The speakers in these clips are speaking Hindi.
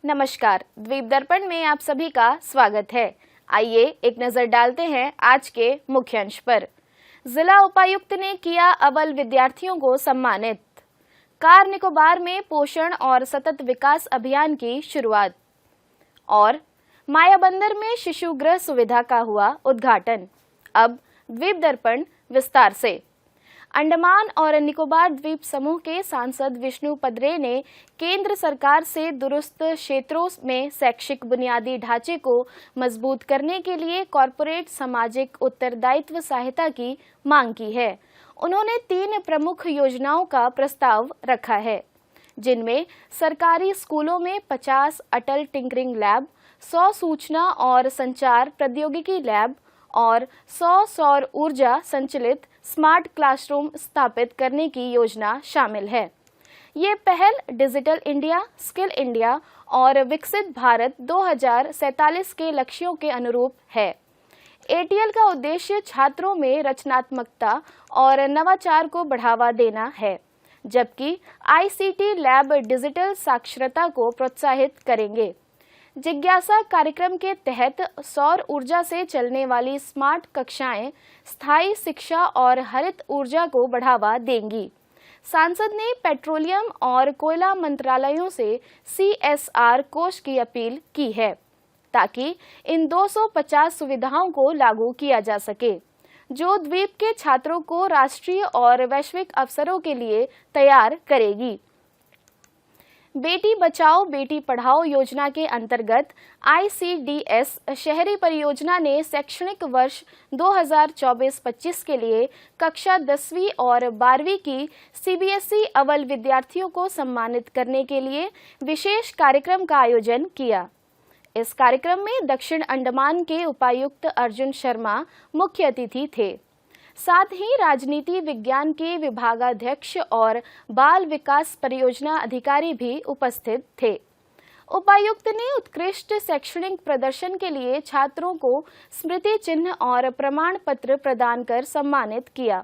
नमस्कार, द्वीप दर्पण में आप सभी का स्वागत है। आइए एक नजर डालते हैं आज के मुख्य अंश पर। जिला उपायुक्त ने किया अव्वल विद्यार्थियों को सम्मानित। कार निकोबार में पोषण और सतत विकास अभियान की शुरुआत। और मायाबंदर में शिशु गृह सुविधा का हुआ उद्घाटन। अब द्वीप दर्पण विस्तार से। अंडमान और निकोबार द्वीप समूह के सांसद विष्णु पदरे ने केंद्र सरकार से दूरस्थ क्षेत्रों में शैक्षिक बुनियादी ढांचे को मजबूत करने के लिए कॉरपोरेट सामाजिक उत्तरदायित्व सहायता की मांग की है। उन्होंने 3 प्रमुख योजनाओं का प्रस्ताव रखा है, जिनमें सरकारी स्कूलों में 50 अटल टिंकरिंग लैब, 100 सूचना और संचार प्रौद्योगिकी लैब और 100 सौर ऊर्जा संचालित स्मार्ट क्लासरूम स्थापित करने की योजना शामिल है। ये पहल डिजिटल इंडिया, स्किल इंडिया और विकसित भारत 2047 के लक्ष्यों के अनुरूप है। एटीएल का उद्देश्य छात्रों में रचनात्मकता और नवाचार को बढ़ावा देना है, जबकि आईसीटी लैब डिजिटल साक्षरता को प्रोत्साहित करेंगे। जिज्ञासा कार्यक्रम के तहत सौर ऊर्जा से चलने वाली स्मार्ट कक्षाएं स्थायी शिक्षा और हरित ऊर्जा को बढ़ावा देंगी। सांसद ने पेट्रोलियम और कोयला मंत्रालयों से CSR कोष की अपील की है, ताकि इन 250 सुविधाओं को लागू किया जा सके, जो द्वीप के छात्रों को राष्ट्रीय और वैश्विक अवसरों के लिए तैयार करेगी। बेटी बचाओ बेटी पढ़ाओ योजना के अंतर्गत ICDS शहरी परियोजना ने शैक्षणिक वर्ष 2024-25 के लिए कक्षा 10वीं और 12वीं की CBSE अव्वल विद्यार्थियों को सम्मानित करने के लिए विशेष कार्यक्रम का आयोजन किया। इस कार्यक्रम में दक्षिण अंडमान के उपायुक्त अर्जुन शर्मा मुख्य अतिथि थे। साथ ही राजनीति विज्ञान के विभागाध्यक्ष और बाल विकास परियोजना अधिकारी भी उपस्थित थे। उपायुक्त ने उत्कृष्ट शैक्षणिक प्रदर्शन के लिए छात्रों को स्मृति चिन्ह और प्रमाण पत्र प्रदान कर सम्मानित किया।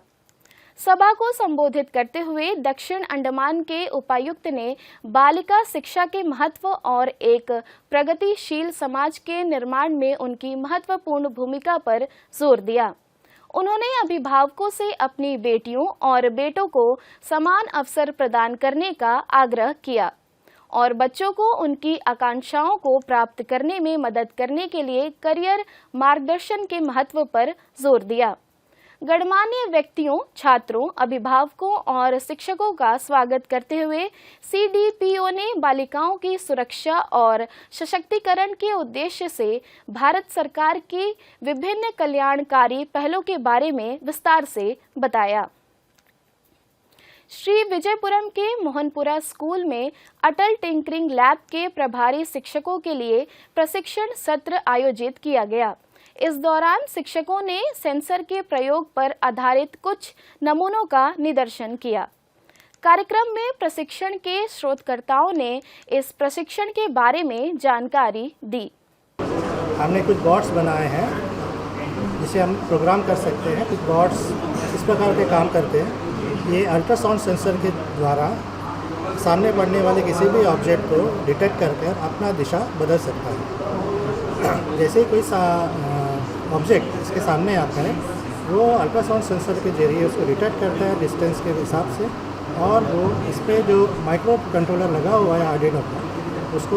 सभा को संबोधित करते हुए दक्षिण अंडमान के उपायुक्त ने बालिका शिक्षा के महत्व और एक प्रगतिशील समाज के निर्माण में उनकी महत्वपूर्ण भूमिका पर जोर दिया। उन्होंने अभिभावकों से अपनी बेटियों और बेटों को समान अवसर प्रदान करने का आग्रह किया और बच्चों को उनकी आकांक्षाओं को प्राप्त करने में मदद करने के लिए करियर मार्गदर्शन के महत्व पर जोर दिया। गणमान्य व्यक्तियों, छात्रों, अभिभावकों और शिक्षकों का स्वागत करते हुए CDPO ने बालिकाओं की सुरक्षा और सशक्तिकरण के उद्देश्य से भारत सरकार की विभिन्न कल्याणकारी पहलों के बारे में विस्तार से बताया। श्री विजयपुरम के मोहनपुरा स्कूल में अटल टिंकरिंग लैब के प्रभारी शिक्षकों के लिए प्रशिक्षण सत्र आयोजित किया गया। इस दौरान शिक्षकों ने सेंसर के प्रयोग पर आधारित कुछ नमूनों का निदर्शन किया। कार्यक्रम में प्रशिक्षण के स्रोतकर्ताओं ने इस प्रशिक्षण के बारे में जानकारी दी। हमने कुछ बॉट्स बनाए हैं जिसे हम प्रोग्राम कर सकते हैं। कुछ बॉट्स इस प्रकार के काम करते हैं। ये अल्ट्रासाउंड सेंसर के द्वारा सामने पड़ने वाले किसी भी ऑब्जेक्ट को डिटेक्ट कर अपना दिशा बदल सकता है। जैसे कोई ऑब्जेक्ट इसके सामने आता है, वो अल्ट्रासाउंड सेंसर के जरिए उसको डिटेक्ट करता है डिस्टेंस के हिसाब से, और वो इस पर जो माइक्रो कंट्रोलर लगा हुआ है आर्डिनो का, उसको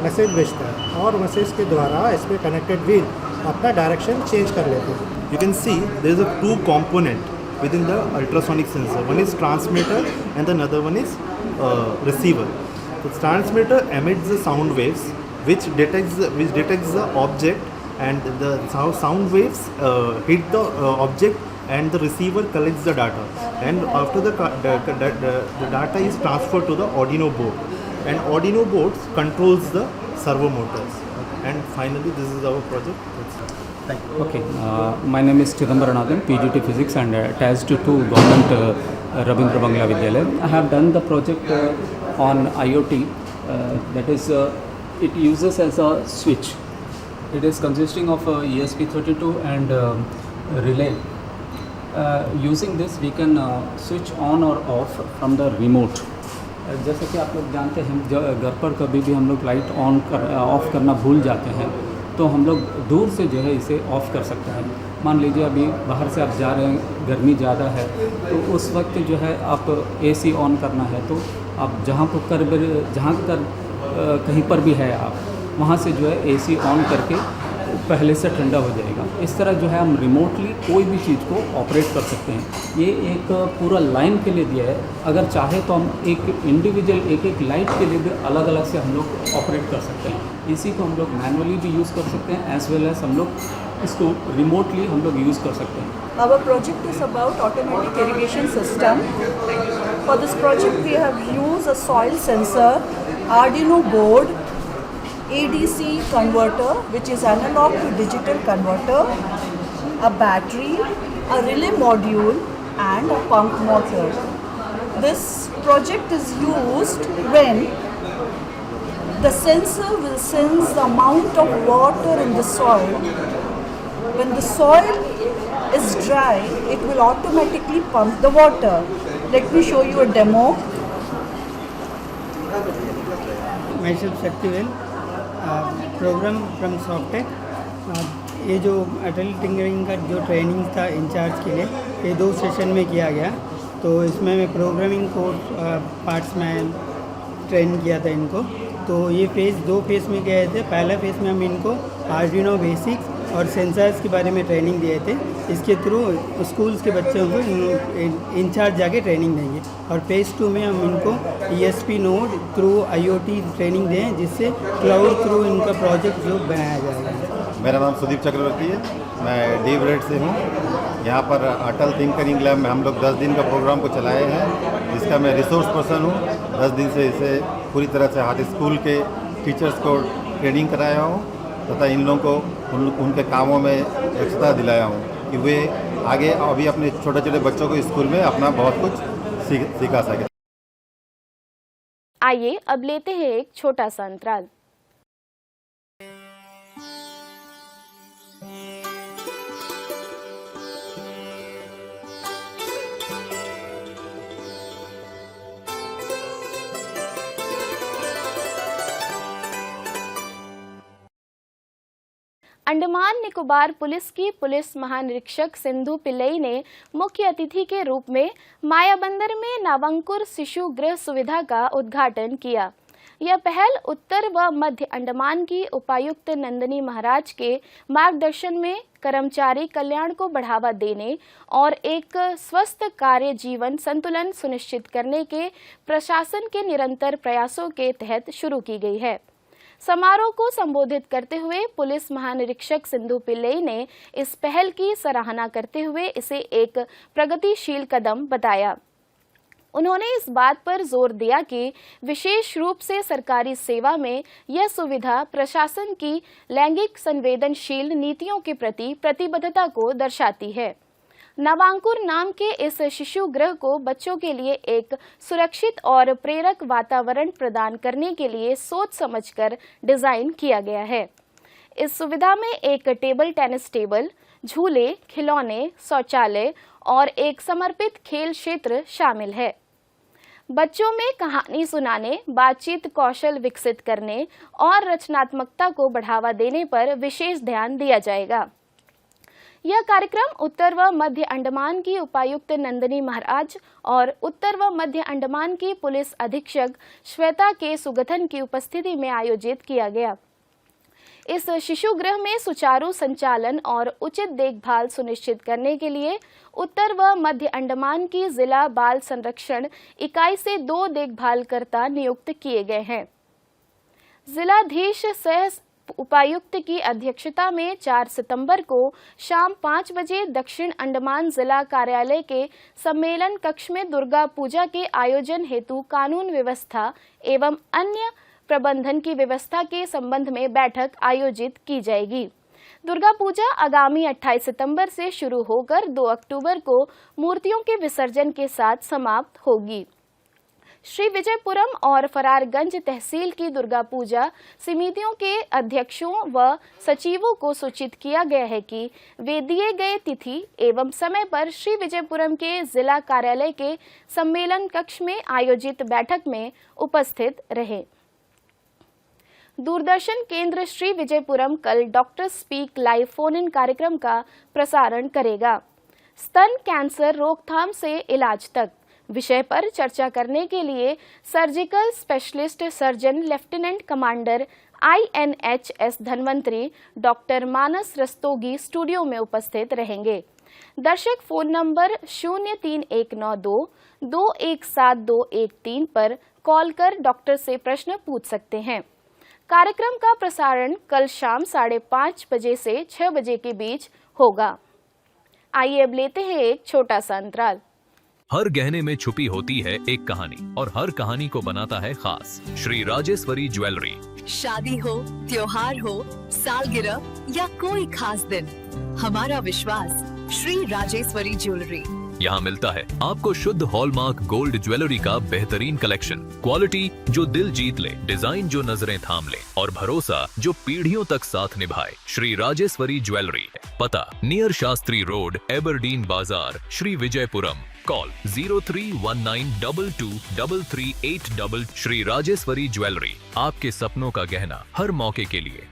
मैसेज भेजता है और मैसेज के द्वारा इस पर कनेक्टेड व्हील अपना डायरेक्शन चेंज कर लेते हैं। You can see there is a 2 component within the ultrasonic sensor. One is transmitter and another one is receiver. The transmitter emits the sound waves which detects the object, and the sound waves hit the object, and the receiver collects the data, and after the data is transferred to the Arduino board, and Arduino board controls the servo motors, and finally this is our project. Thank you. Okay, my name is Chidambaranathan, PGT Physics and attached to Government Rabindra Bangla Vidyalaya. I have done the project on IoT, that is it uses as a switch. It is consisting of ESP32 and relay. Using this we can switch on or off from the remote. जैसे कि आप लोग जानते हैं घर पर कभी भी हम लोग लाइट ऑफ करना भूल जाते हैं, तो हम लोग दूर से जो है इसे ऑफ़ कर सकते हैं। मान लीजिए अभी बाहर से आप जा रहे हैं, गर्मी ज़्यादा है, तो उस वक्त जो है आप एसी ऑन करना है तो आप जहाँ पर कहीं पर भी है आप वहाँ से जो है एसी ऑन करके पहले से ठंडा हो जाएगा। इस तरह जो है हम रिमोटली कोई भी चीज़ को ऑपरेट कर सकते हैं। ये एक पूरा लाइन के लिए दिया है, अगर चाहे तो हम एक इंडिविजुअल एक लाइट के लिए भी अलग अलग से हम लोग ऑपरेट कर सकते हैं। इसी को हम लोग मैनुअली भी यूज़ कर सकते हैं, एज वेल एज हम लोग इसको रिमोटली हम लोग यूज़ कर सकते हैं। Our project is about automatic irrigation system. For this project we have used a soil sensor, Arduino board, ADC converter which is analog to digital converter, a battery, a relay module and a pump motor. This project is used when the sensor will sense the amount of water in the soil. When the soil is dry, it will automatically pump the water. Let me show you a demo. Myself Shaktivel, program from Softech. ये जो अटल टिंकरिंग का जो ट्रेनिंग था इंचार्ज के लिए, ये 2 सेशन में किया गया। तो इसमें मैं प्रोग्रामिंग कोर्स पार्ट्स में ट्रेन किया था इनको। तो ये 2 फेज़ में गए थे। पहला फेज़ में हम इनको आर्डिनो बेसिक्स और सेंसर्स के बारे में ट्रेनिंग दिए थे। इसके थ्रू स्कूल्स के बच्चों को इंचार्ज जाके ट्रेनिंग देंगे। और फेज़ 2 में हम इनको ESP node through IoT training दें, जिससे क्लाउड थ्रू इनका प्रोजेक्ट जो बनाया जाएगा। मेरा नाम सुदीप चक्रवर्ती है, मैं डी ब्रेड से हूँ। यहाँ पर अटल थिंकरिंग लैब में हम लोग 10 दिन का प्रोग्राम को चलाए हैं, जिसका मैं रिसोर्स पर्सन हूँ। 10 दिन से इसे पूरी तरह से हाई स्कूल के टीचर्स को ट्रेनिंग कराया हूँ तथा इन लोगों को उनके कामों में दक्षता दिलाया हूँ कि वे आगे अभी अपने छोटे छोटे बच्चों को स्कूल में अपना बहुत कुछ सिखा सकें। आइए अब लेते हैं एक छोटा सा अंतराल। अंडमान निकोबार पुलिस की पुलिस महानिरीक्षक सिंधु पिल्लई ने मुख्य अतिथि के रूप में मायाबंदर में नावंकुर शिशु गृह सुविधा का उद्घाटन किया। यह पहल उत्तर व मध्य अंडमान की उपायुक्त नंदिनी महाराज के मार्गदर्शन में कर्मचारी कल्याण को बढ़ावा देने और एक स्वस्थ कार्य जीवन संतुलन सुनिश्चित करने के प्रशासन के निरंतर प्रयासों के तहत शुरू की गई है। समारोह को संबोधित करते हुए पुलिस महानिरीक्षक सिंधु पिल्लई ने इस पहल की सराहना करते हुए इसे एक प्रगतिशील कदम बताया। उन्होंने इस बात पर जोर दिया कि विशेष रूप से सरकारी सेवा में यह सुविधा प्रशासन की लैंगिक संवेदनशील नीतियों के प्रति प्रतिबद्धता को दर्शाती है। नवांकुर नाम के इस शिशु गृह को बच्चों के लिए एक सुरक्षित और प्रेरक वातावरण प्रदान करने के लिए सोच समझकर डिजाइन किया गया है। इस सुविधा में एक टेबल टेनिस टेबल, झूले, खिलौने, शौचालय और एक समर्पित खेल क्षेत्र शामिल है। बच्चों में कहानी सुनाने, बातचीत कौशल विकसित करने और रचनात्मकता को बढ़ावा देने पर विशेष ध्यान दिया जाएगा। यह कार्यक्रम उत्तर व मध्य अंडमान की उपायुक्त नंदिनी महाराज और उत्तर व मध्य अंडमान की पुलिस अधीक्षक श्वेता के सुगथन की उपस्थिति में आयोजित किया गया। इस शिशु गृह में सुचारू संचालन और उचित देखभाल सुनिश्चित करने के लिए उत्तर व मध्य अंडमान की जिला बाल संरक्षण इकाई से 2 देखभालकर्ता नियुक्त किए गए हैं। जिलाधीश सह उपायुक्त की अध्यक्षता में 4 सितंबर को शाम 5 बजे दक्षिण अंडमान जिला कार्यालय के सम्मेलन कक्ष में दुर्गा पूजा के आयोजन हेतु कानून व्यवस्था एवं अन्य प्रबंधन की व्यवस्था के संबंध में बैठक आयोजित की जाएगी। दुर्गा पूजा आगामी 28 सितंबर से शुरू होकर 2 अक्टूबर को मूर्तियों के विसर्जन के साथ समाप्त होगी। श्री विजयपुरम और फरारगंज तहसील की दुर्गा पूजा समितियों के अध्यक्षों व सचिवों को सूचित किया गया है कि वे दिए गए तिथि एवं समय पर श्री विजयपुरम के जिला कार्यालय के सम्मेलन कक्ष में आयोजित बैठक में उपस्थित रहे। दूरदर्शन केंद्र श्री विजयपुरम कल doctor speak live phone in कार्यक्रम का प्रसारण करेगा। स्तन कैंसर रोकथाम से इलाज तक विषय पर चर्चा करने के लिए surgical specialist surgeon lieutenant commander INHS Dhanvantari doctor Manas Rastogi studio में उपस्थित रहेंगे। दर्शक फोन नंबर 03192 217213 पर कॉल कर डॉक्टर से प्रश्न पूछ सकते हैं। कार्यक्रम का प्रसारण कल शाम 5:30 बजे से 6 बजे के बीच होगा। आइए अब लेते हैं एक छोटा सा अंतराल। हर गहने में छुपी होती है एक कहानी और हर कहानी को बनाता है खास श्री राजेश्वरी ज्वेलरी। शादी हो, त्योहार हो, सालगिरह या कोई खास दिन, हमारा विश्वास श्री राजेश्वरी ज्वेलरी। यहाँ मिलता है आपको शुद्ध हॉलमार्क गोल्ड ज्वेलरी का बेहतरीन कलेक्शन, क्वालिटी जो दिल जीत ले, डिजाइन जो नजरें थाम ले और भरोसा जो पीढ़ियों तक साथ निभाए। श्री राजेश्वरी ज्वेलरी, पता नियर शास्त्री रोड, एबरडीन बाजार, श्री विजयपुरम। कॉल 0319223338। श्री राजेश्वरी ज्वेलरी, आपके सपनों का गहना हर मौके के लिए।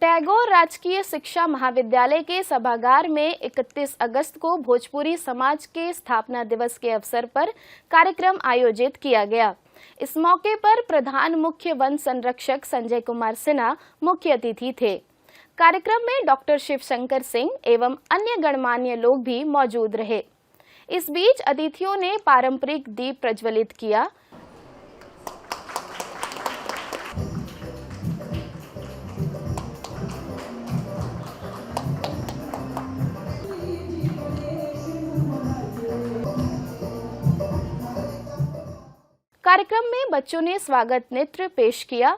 टैगोर राजकीय शिक्षा महाविद्यालय के सभागार में 31 अगस्त को भोजपुरी समाज के स्थापना दिवस के अवसर पर कार्यक्रम आयोजित किया गया। इस मौके पर प्रधान मुख्य वन संरक्षक संजय कुमार सिन्हा मुख्य अतिथि थे। कार्यक्रम में डॉक्टर शिवशंकर सिंह एवं अन्य गणमान्य लोग भी मौजूद रहे। इस बीच अतिथियों ने पारंपरिक दीप प्रज्वलित किया। कार्यक्रम में बच्चों ने स्वागत नृत्य पेश किया।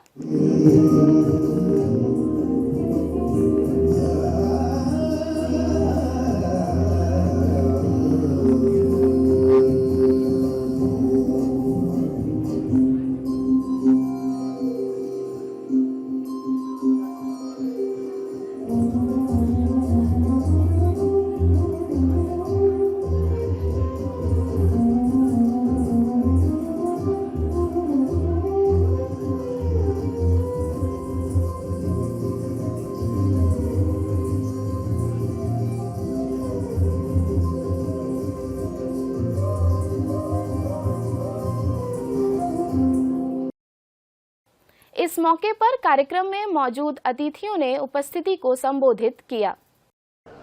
इस मौके पर कार्यक्रम में मौजूद अतिथियों ने उपस्थिति को संबोधित किया।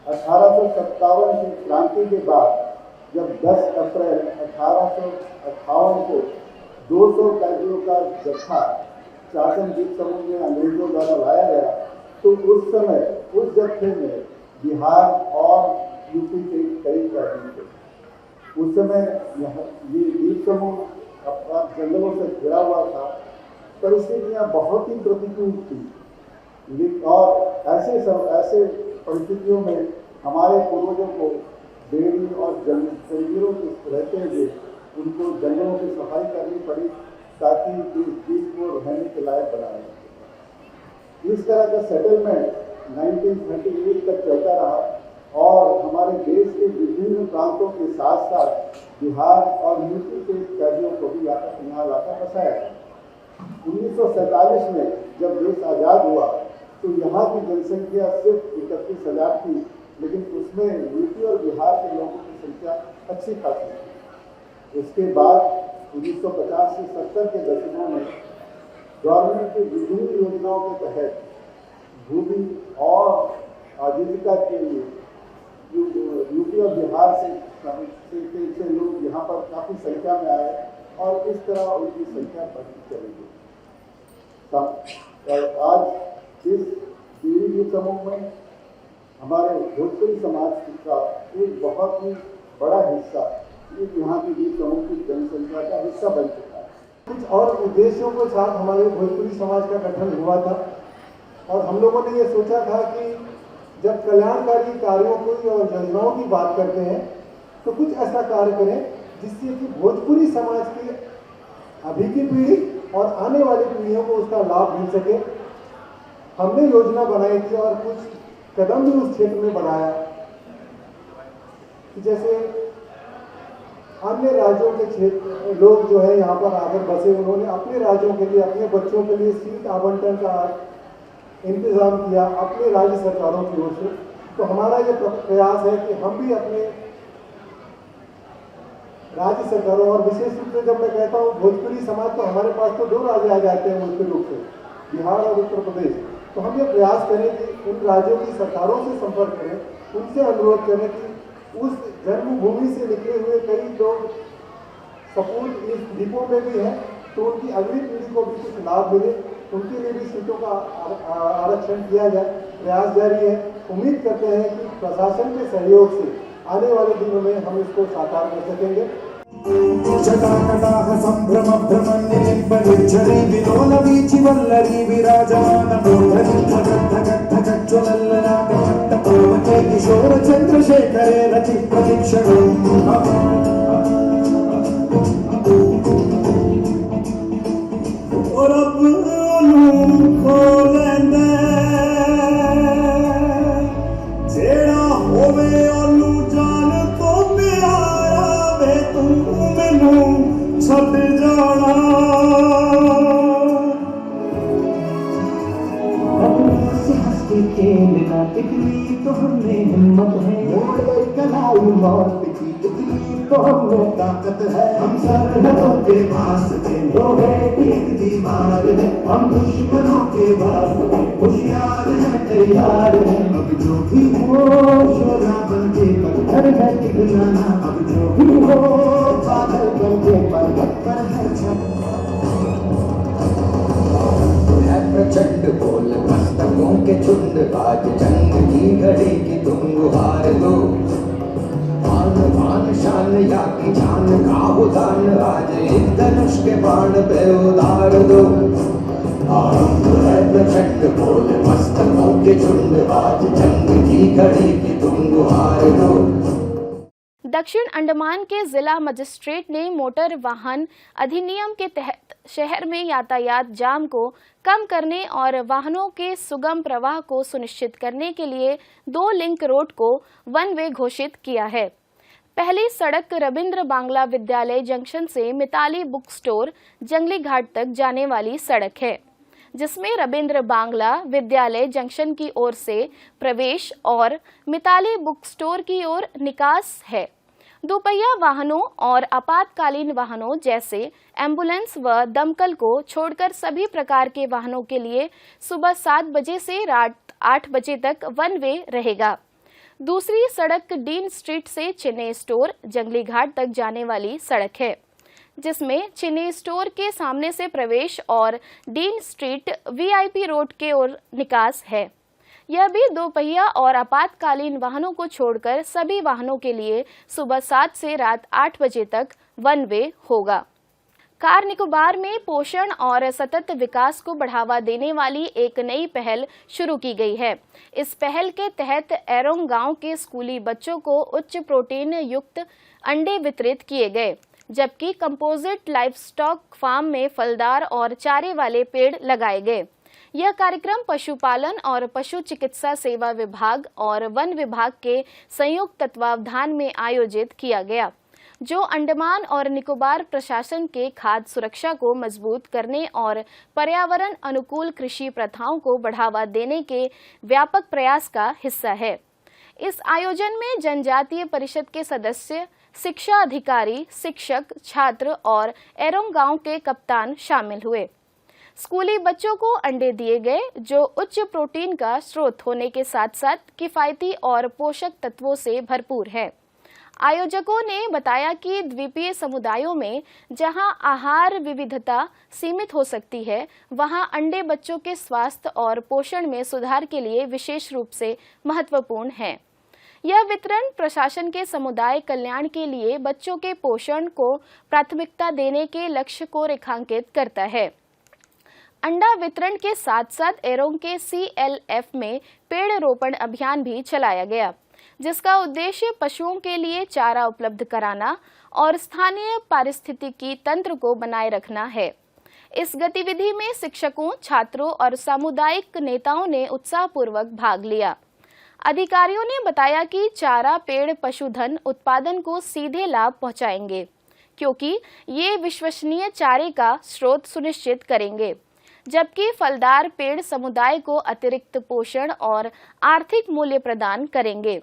1857 की क्रांति के बाद जब 10 अप्रैल 1858 को 200 कैदियों का जत्था शासन द्वीप समूह में अंग्रेजों द्वारा लाया गया, तो उस समय उस जत्थे में बिहार और यूपी के कई कैदी थे। उस समय ये द्वीप समूह जंगलों से घिरा हुआ था। परिस्थितियाँ बहुत ही प्रतिकूल थी और ऐसे परिस्थितियों में हमारे पूर्वजों को बेड़ी और जंजीरों के रहते हुए उनको जंगलों की सफाई करनी पड़ी ताकि इस द्वीप को रहने के लायक बनाया। इस तरह का सेटलमेंट 1938 तक चलता रहा और हमारे देश के विभिन्न प्रांतों के साथ साथ बिहार और यूपी के कैदियों को भी यहाँ लाकर बसाया। 1947 में जब देश आज़ाद हुआ तो यहाँ की जनसंख्या सिर्फ 31,000 थी, लेकिन उसमें यूपी और बिहार के लोगों की संख्या अच्छी खासी थी। उसके बाद 1950 से 70 के दशकों में गवर्नमेंट की विभिन्न योजनाओं के तहत भूमि और आजीविका के लिए यूपी और बिहार से लोग यहाँ पर काफ़ी संख्या में आए और इस तरह उनकी संख्या बढ़ती चली गई। आज इस द्वीप समूह में हमारे भोजपुरी समाज का एक बहुत ही बड़ा हिस्सा यहाँ की द्वीप समूह की जनसंख्या का हिस्सा बन चुका है। कुछ और उद्देश्यों के साथ हमारे भोजपुरी समाज का गठन हुआ था और हम लोगों ने ये सोचा था कि जब कल्याणकारी कार्यों की और योजनाओं की बात करते हैं तो कुछ ऐसा कार्य करें जिससे कि भोजपुरी समाज के अभी की पीढ़ी और आने वाली पीढ़ियों को उसका लाभ मिल सके। हमने योजना बनाई थी और कुछ कदम भी उस क्षेत्र में बढ़ाया कि जैसे अन्य राज्यों के क्षेत्र लोग जो है यहाँ पर आकर बसे, उन्होंने अपने राज्यों के लिए, अपने बच्चों के लिए सीट आवंटन का इंतजाम किया अपने राज्य सरकारों की ओर से। तो हमारा ये प्रयास है कि हम भी अपने राज्य सरकारों, और विशेष रूप से जब मैं कहता हूँ भोजपुरी समाज, तो हमारे पास तो 2 राज्य आ जाते हैं मुख्य रूप से, बिहार और उत्तर प्रदेश। तो हम ये प्रयास करें कि उन राज्यों की सरकारों से संपर्क करें, उनसे अनुरोध करें कि उस जन्मभूमि से निकले हुए कई लोग सपूत इस द्वीपों में भी हैं, तो उनकी अगली पीढ़ी को भी कुछ लाभ मिले, उनके लिए भी सीटों का आरक्षण किया जाए। प्रयास जारी है। उम्मीद करते हैं कि प्रशासन के सहयोग से आने वाले दिनों में हम इसको साकार कर सकेंगे। जटाकटाह संभ्रम भ्रमण्यनिर्झरी विलोल वीचि वल्लरी विराजमान मोहरी ज्वलल्ललाटमट्टपावके किशोर चंद्रशेखरे रचि प्रतीक्षणम्। और अब खोलेंदे जेड़ा होवे ओनू जान तो प्यारा वे तू मैनू छड्ड जाना। हंस के खेलना तिकली तो हमने हिम्मत है, मोड़ गई कलाई मौत की तिकली तो हमने ताकत है। हम सरहदों के वास्ते लोहे की एक दीवार है, हम दुश्मनों के वास्ते होशियार है, तैयार है। अब जो भी हो शोला बन के पत्थर है टिकलाना, अब जो भी हो बादल बन के पर्वत पर है छत। प्रचंड बोल मस्तकों के झुंड, आज जंग की घड़ी की तुम गुहार दो। मान मान शान या की जान का उदान, आज एक धनुष के बाण पे उतार दो। प्रचंड बोल मस्तकों के झुंड, आज जंग की घड़ी की तुम गुहार दो। दक्षिण अंडमान के जिला मजिस्ट्रेट ने मोटर वाहन अधिनियम के तहत शहर में यातायात जाम को कम करने और वाहनों के सुगम प्रवाह को सुनिश्चित करने के लिए 2 लिंक रोड को 1 वे घोषित किया है। पहली सड़क रविंद्र बांग्ला विद्यालय जंक्शन से मिताली बुक स्टोर जंगली घाट तक जाने वाली सड़क है, जिसमें रविंद्र बांग्ला विद्यालय जंक्शन की ओर से प्रवेश और मिताली बुक स्टोर की ओर निकास है। दोपहिया वाहनों और आपातकालीन वाहनों जैसे एम्बुलेंस व दमकल को छोड़कर सभी प्रकार के वाहनों के लिए सुबह 7 बजे से रात 8 बजे तक 1 वे रहेगा। दूसरी सड़क डीन स्ट्रीट से चेन्नई स्टोर जंगली घाट तक जाने वाली सड़क है, जिसमें चेन्नई स्टोर के सामने से प्रवेश और डीन स्ट्रीट वीआईपी रोड के ओर निकास है। यह भी दोपहिया और आपातकालीन वाहनों को छोड़कर सभी वाहनों के लिए सुबह 7 से रात 8 बजे तक 1 वे होगा। कार निकोबार में पोषण और सतत विकास को बढ़ावा देने वाली एक नई पहल शुरू की गई है। इस पहल के तहत एरोंग गांव के स्कूली बच्चों को उच्च प्रोटीन युक्त अंडे वितरित किए गए, जबकि कंपोजिट लाइवस्टॉक फार्म में फलदार और चारे वाले पेड़ लगाए गए। यह कार्यक्रम पशुपालन और पशु चिकित्सा सेवा विभाग और वन विभाग के संयुक्त तत्वावधान में आयोजित किया गया, जो अंडमान और निकोबार प्रशासन के खाद्य सुरक्षा को मजबूत करने और पर्यावरण अनुकूल कृषि प्रथाओं को बढ़ावा देने के व्यापक प्रयास का हिस्सा है। इस आयोजन में जनजातीय परिषद के सदस्य, शिक्षा अधिकारी, शिक्षक, छात्र और एरोंग गांव के कप्तान शामिल हुए। स्कूली बच्चों को अंडे दिए गए, जो उच्च प्रोटीन का स्रोत होने के साथ साथ किफायती और पोषक तत्वों से भरपूर है। आयोजकों ने बताया कि द्वीपीय समुदायों में जहां आहार विविधता सीमित हो सकती है, वहां अंडे बच्चों के स्वास्थ्य और पोषण में सुधार के लिए विशेष रूप से महत्वपूर्ण है। यह वितरण प्रशासन के समुदाय कल्याण के लिए बच्चों के पोषण को प्राथमिकता देने के लक्ष्य को रेखांकित करता है। अंडा वितरण के साथ साथ एरोंग के CLF में पेड़ रोपण अभियान भी चलाया गया, जिसका उद्देश्य पशुओं के लिए चारा उपलब्ध कराना और स्थानीय पारिस्थितिकी तंत्र को बनाए रखना है। इस गतिविधि में शिक्षकों, छात्रों और सामुदायिक नेताओं ने उत्साहपूर्वक भाग लिया। अधिकारियों ने बताया कि चारा पेड़ पशुधन उत्पादन को सीधे लाभ पहुंचाएंगे, क्योंकि ये विश्वसनीय चारे का स्रोत सुनिश्चित करेंगे, जबकि फलदार पेड़ समुदाय को अतिरिक्त पोषण और आर्थिक मूल्य प्रदान करेंगे।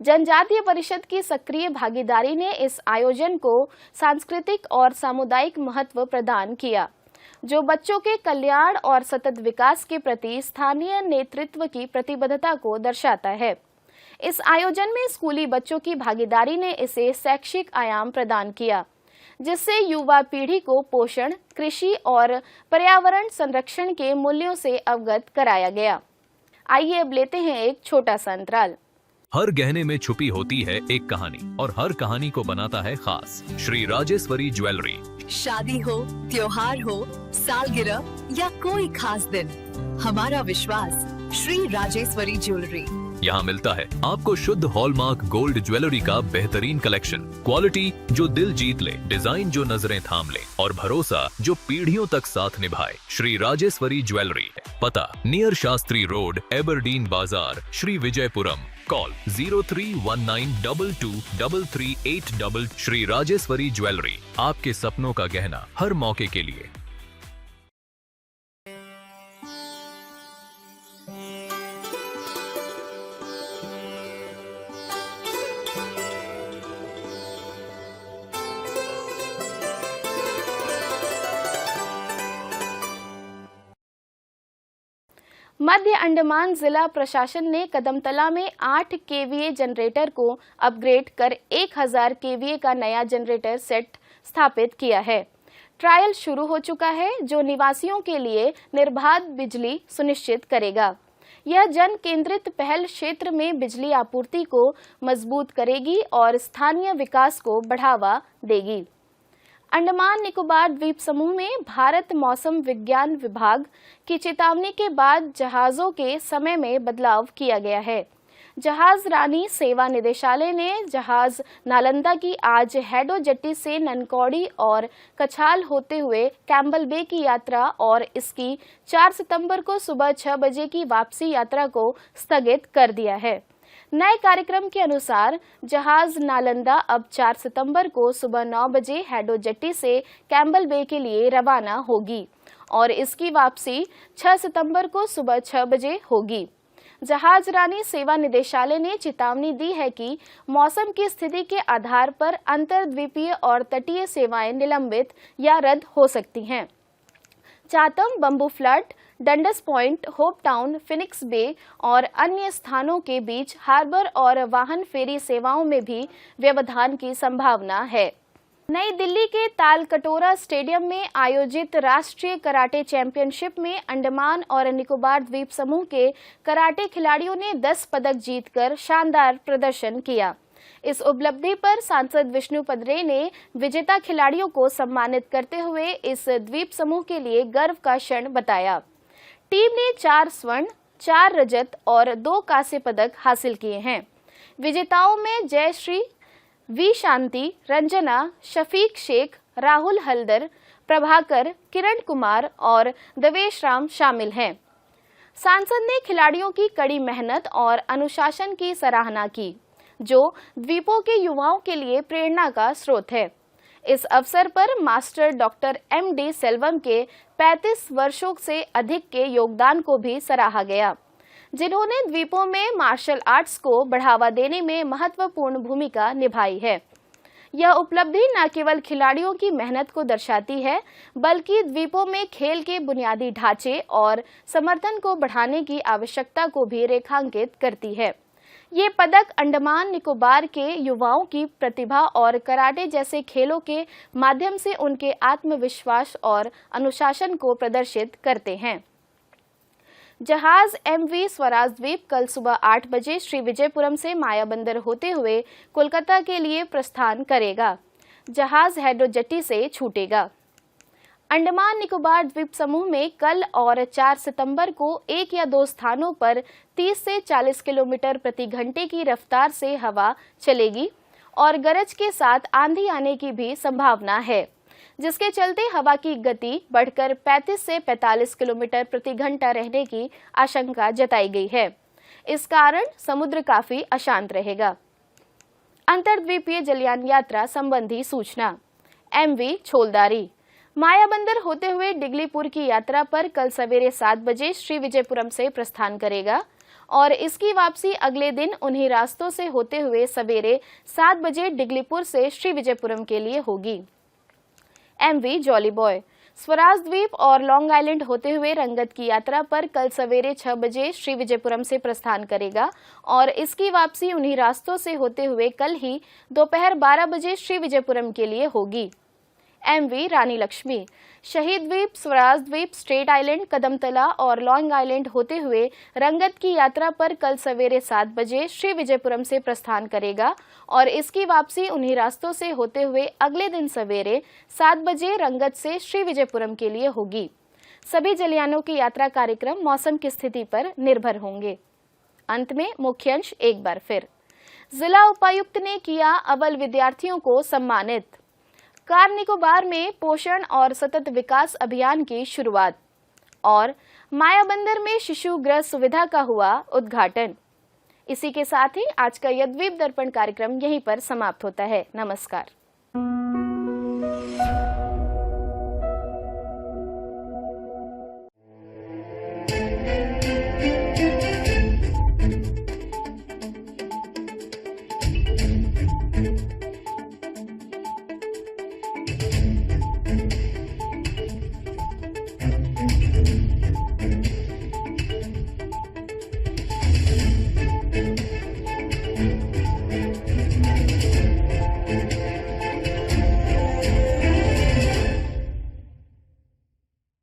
जनजातीय परिषद की सक्रिय भागीदारी ने इस आयोजन को सांस्कृतिक और सामुदायिक महत्व प्रदान किया, जो बच्चों के कल्याण और सतत विकास के प्रति स्थानीय नेतृत्व की प्रतिबद्धता को दर्शाता है। इस आयोजन में स्कूली बच्चों की भागीदारी ने इसे शैक्षिक आयाम प्रदान किया, जिससे युवा पीढ़ी को पोषण, कृषि और पर्यावरण संरक्षण के मूल्यों से अवगत कराया गया। आइए अब लेते हैं एक छोटा सा अंतराल। हर गहने में छुपी होती है एक कहानी और हर कहानी को बनाता है खास। श्री राजेश्वरी ज्वेलरी। शादी हो, त्योहार हो, सालगिरह या कोई खास दिन, हमारा विश्वास श्री राजेश्वरी ज्वेलरी। यहाँ मिलता है आपको शुद्ध हॉलमार्क गोल्ड ज्वेलरी का बेहतरीन कलेक्शन, क्वालिटी जो दिल जीत ले, डिजाइन जो नजरें थाम ले और भरोसा जो पीढ़ियों तक साथ निभाए। श्री राजेश्वरी ज्वेलरी, पता नियर शास्त्री रोड, एबरडीन बाजार, श्री विजयपुरम। कॉल 0319223338। श्री राजेश्वरी ज्वेलरी, आपके सपनों का गहना हर मौके के लिए। मध्य अंडमान जिला प्रशासन ने कदमतला में 8 केवीए जनरेटर को अपग्रेड कर 1000 केवीए का नया जनरेटर सेट स्थापित किया है। ट्रायल शुरू हो चुका है, जो निवासियों के लिए निर्बाध बिजली सुनिश्चित करेगा। यह जन केंद्रित पहल क्षेत्र में बिजली आपूर्ति को मजबूत करेगी और स्थानीय विकास को बढ़ावा देगी। अंडमान निकोबार द्वीप समूह में भारत मौसम विज्ञान विभाग की चेतावनी के बाद जहाजों के समय में बदलाव किया गया है। जहाज रानी सेवा निदेशालय ने जहाज नालंदा की आज हैडो जेट्टी से ननकौड़ी और कछाल होते हुए कैम्बल बे की यात्रा और इसकी 4 सितंबर को सुबह 6 बजे की वापसी यात्रा को स्थगित कर दिया है। नए कार्यक्रम के अनुसार जहाज नालंदा अब 4 सितंबर को सुबह 9 बजे हैडो जेट्टी से कैम्बल बे के लिए रवाना होगी और इसकी वापसी 6 सितंबर को सुबह 6 बजे होगी। जहाज रानी सेवा निदेशालय ने चेतावनी दी है कि मौसम की स्थिति के आधार पर अंतर्द्वीपीय और तटीय सेवाएं निलंबित या रद्द हो सकती हैं। Chatham, Bamboo Flat, Dundas Point, Hope Town, Phoenix Bay और अन्य स्थानों के बीच हार्बर और वाहन फेरी सेवाओं में भी व्यवधान की संभावना है। नई दिल्ली के तालकटोरा स्टेडियम में आयोजित राष्ट्रीय कराटे चैंपियनशिप में अंडमान और निकोबार द्वीप समूह के कराटे खिलाड़ियों ने 10 पदक जीतकर शानदार प्रदर्शन किया। इस उपलब्धि पर सांसद विष्णुपद रे ने विजेता खिलाड़ियों को सम्मानित करते हुए इस द्वीप समूह के लिए गर्व का क्षण बताया। टीम ने 4 स्वर्ण, 4 रजत और 2 कांस्य पदक हासिल किए हैं। विजेताओं में जयश्री, वी शांति, रंजना, शफीक शेख, राहुल हल्दर, प्रभाकर, किरण कुमार और देवेश राम शामिल हैं। सांसद ने खिलाड़ियों की कड़ी मेहनत और अनुशासन की सराहना की, जो द्वीपों के युवाओं के लिए प्रेरणा का स्रोत है। इस अवसर पर मास्टर डॉक्टर MD सेल्वम के 35 वर्षों से अधिक के योगदान को भी सराहा गया, जिन्होंने द्वीपों में मार्शल आर्ट्स को बढ़ावा देने में महत्वपूर्ण भूमिका निभाई है। यह उपलब्धि न केवल खिलाड़ियों की मेहनत को दर्शाती है, बल्कि द्वीपों में खेल के बुनियादी ढांचे और समर्थन को बढ़ाने की आवश्यकता को भी रेखांकित करती है। ये पदक अंडमान निकोबार के युवाओं की प्रतिभा और कराटे जैसे खेलों के माध्यम से उनके आत्मविश्वास और अनुशासन को प्रदर्शित करते हैं। जहाज MV स्वराज द्वीप कल सुबह 8 बजे श्री विजयपुरम से मायाबंदर होते हुए कोलकाता के लिए प्रस्थान करेगा। जहाज हैडो जेट्टी से छूटेगा। अंडमान निकोबार द्वीप समूह में कल और 4 सितंबर को 1 या 2 स्थानों पर 30 से 40 किलोमीटर प्रति घंटे की रफ्तार से हवा चलेगी और गरज के साथ आंधी आने की भी संभावना है, जिसके चलते हवा की गति बढ़कर 35 से 45 किलोमीटर प्रति घंटा रहने की आशंका जताई गई है। इस कारण समुद्र काफी अशांत रहेगा। अंतर्द्वीपीय जलयान यात्रा संबंधी सूचना। MV छोलदारी मायाबंदर होते हुए डिगलीपुर की यात्रा पर कल सवेरे 7 बजे श्री विजयपुरम से प्रस्थान करेगा और इसकी वापसी अगले दिन उन्हीं रास्तों से होते हुए सवेरे 7 बजे डिगलीपुर से श्री विजयपुरम के लिए होगी। MV जॉली बॉय स्वराज द्वीप और लॉन्ग आइलैंड होते हुए रंगत की यात्रा पर कल सवेरे 6 बजे श्री विजयपुरम से प्रस्थान करेगा और इसकी वापसी उन्हीं रास्तों से होते हुए कल ही दोपहर 12 बजे श्री विजयपुरम के लिए होगी। MV रानी लक्ष्मी शहीद द्वीप, स्वराज द्वीप, स्ट्रेट आइलैंड, कदमतला और लॉन्ग आइलैंड होते हुए रंगत की यात्रा पर कल सवेरे 7 बजे श्री विजयपुरम से प्रस्थान करेगा और इसकी वापसी उन्हीं रास्तों से होते हुए अगले दिन सवेरे 7 बजे रंगत से श्री विजयपुरम के लिए होगी। सभी जलयानों की यात्रा कार्यक्रम मौसम की स्थिति पर निर्भर होंगे। अंत में मुख्य अंश एक बार फिर। जिला उपायुक्त ने किया अव्वल विद्यार्थियों को सम्मानित। कार निकोबार में पोषण और सतत विकास अभियान की शुरुआत और मायाबंदर में शिशु गृह सुविधा का हुआ उद्घाटन। इसी के साथ ही आज का यह द्वीप दर्पण कार्यक्रम यहीं पर समाप्त होता है। नमस्कार।